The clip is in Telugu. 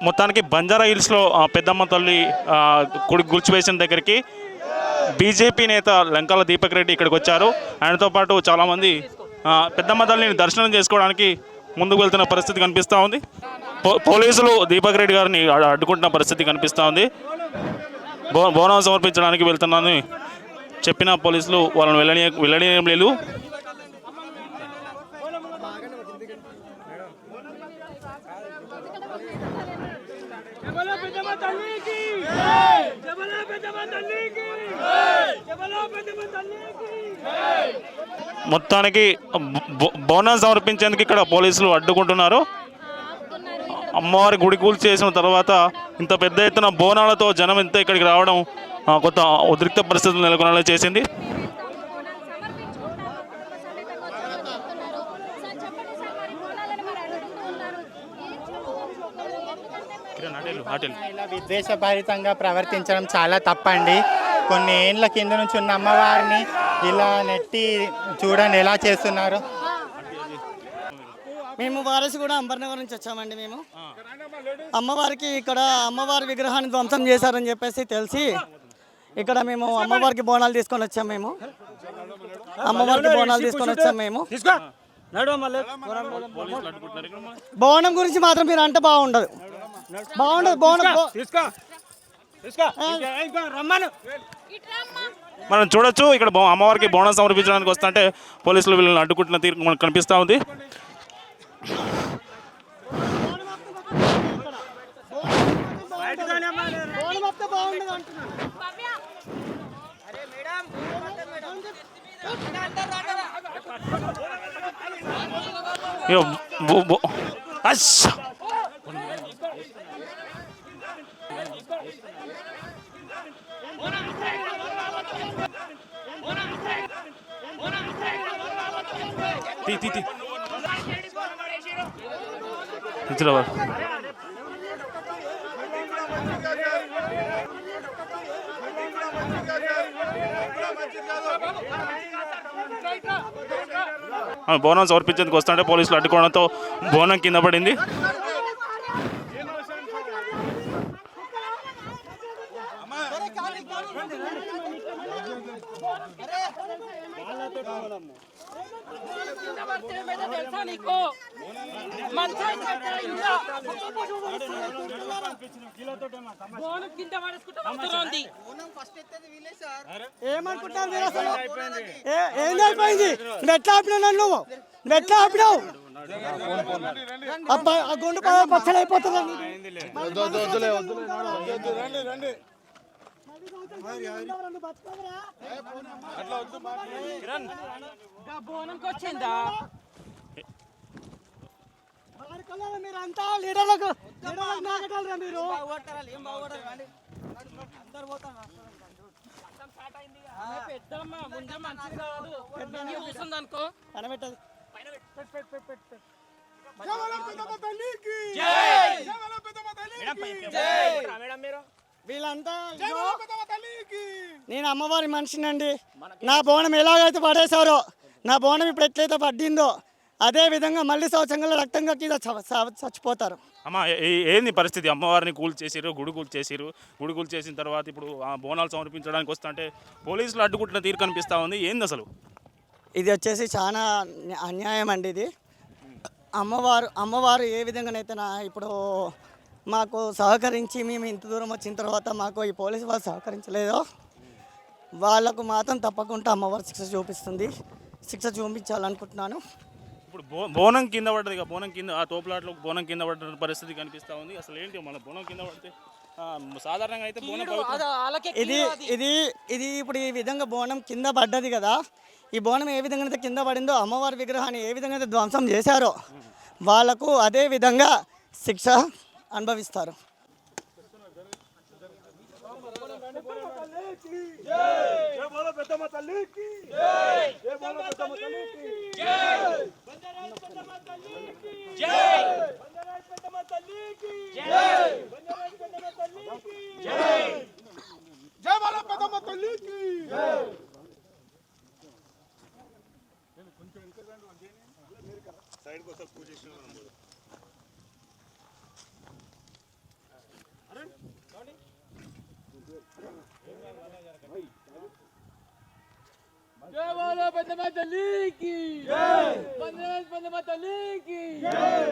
మొత్తానికి బంజారా హిల్స్లో పెద్దమ్మ తల్లి గుడి కూల్చివేసిన దగ్గరికి బీజేపీ నేత లంకాల దీపక్ రెడ్డి ఇక్కడికి వచ్చారు. ఆయనతో పాటు చాలామంది పెద్దమ్మ తల్లిని దర్శనం చేసుకోవడానికి ముందుకు వెళ్తున్న పరిస్థితి కనిపిస్తూ ఉంది. పోలీసులు దీపక్ రెడ్డి గారిని అడ్డుకుంటున్న పరిస్థితి కనిపిస్తూ ఉంది. బోనం సమర్పించడానికి వెళ్తున్నానని చెప్పిన పోలీసులు వాళ్ళని వెళ్ళనీయం లేదు. మొత్తానికి బోనం సమర్పించేందుకు ఇక్కడ పోలీసులు అడ్డుకుంటున్నారు. అమ్మవారి గుడి కూల్చేసిన తర్వాత ఇంత పెద్ద ఎత్తున బోనాలతో జనం ఇంత ఇక్కడికి రావడం కొత్త ఉద్రిక్త పరిస్థితులు నెలకొనేలా చేసింది. ఇలా విద్వేషభరితంగా ప్రవర్తించడం చాలా తప్పండి. కొన్ని ఏళ్ళ కింద నుంచి ఉన్న అమ్మవారిని ఇలా నెట్టి చూడండి ఎలా చేస్తున్నారు. మేము వారసి కూడా అంబర్నగర్ నుంచి వచ్చామండి. మేము అమ్మవారికి ఇక్కడ అమ్మవారి విగ్రహాన్ని ధ్వంసం చేశారని చెప్పేసి తెలిసి ఇక్కడ మేము అమ్మవారికి బోనాలు తీసుకొని వచ్చాము. మేము అమ్మవారికి బోనాలు తీసుకొని వచ్చాము. మేము బోనం గురించి మాత్రం మీరు అంటే బాగుండదు. మనం చూడొచ్చు ఇక్కడ అమ్మవారికి బోనం సమర్పించడానికి వస్తుంటే పోలీసులు వీళ్ళని అడ్డుకుంటున్న తీరు మనకు కనిపిస్తూ ఉంది. బోనం సమర్పించేందుకు వస్తుంటే పోలీసులు అడ్డుకోవడంతో బోనం కింద పడింది. ఏమనుకుంటావు మీరు అసలు? ఏం అయిపోయింది? నువ్వు ఎట్లా ఆపినావు? నన్ను నువ్వు ఎట్లా ఆపినావు? ఆ గుండు పచ్చడి అయిపోతుంది. మీరంతా లీడర్లకు మీరు వీళ్ళంతా నేను అమ్మవారి మనిషినండి. నా బోనం ఎలాగైతే పడేశారో, నా బోనం ఇప్పుడు ఎట్లయితే పడ్డిందో అదే విధంగా మళ్ళీ సంవత్సరంలో రక్తం కక్కి చచ్చిపోతారు. అమ్మ ఏంది పరిస్థితి? అమ్మవారిని కూల్చేసారు, గుడి కూల్చేసిన తర్వాత ఇప్పుడు బోనాలు సమర్పించడానికి వస్తుంటే పోలీసులు అడ్డుకుంటున్న తీరు కనిపిస్తూ ఉంది. ఏంది అసలు? ఇది వచ్చేసి చాలా అన్యాయం అండి. ఇది అమ్మవారు ఏ విధంగానైతే ఇప్పుడు మాకు సహకరించి మేము ఇంత దూరం వచ్చిన తర్వాత మాకు ఈ పోలీసు వాళ్ళు సహకరించలేదో వాళ్ళకు మాత్రం తప్పకుండా అమ్మవారు శిక్ష చూపించాలనుకుంటున్నాను. ఇప్పుడు బోనం కింద పడ్డది, బోనం కింద ఆ తోపులాట్లో బోనం కింద పడ్డ పరిస్థితి కనిపిస్తూ ఉంది. అసలు ఏంటి మన బోనం కింద పడితే సాధారణంగా అయితే ఇది ఇప్పుడు ఈ విధంగా బోనం కింద పడ్డది కదా, ఈ బోనం ఏ విధంగా అయితే కింద పడిందో అమ్మవారి విగ్రహాన్ని ఏ విధంగా అయితే ధ్వంసం చేశారో వాళ్ళకు అదే విధంగా శిక్ష అనుభవిస్తారు. జై బోలో పెద్దమ్మ తల్లికి జై. వందనాలు పెద్దమ్మ తల్లికి జై.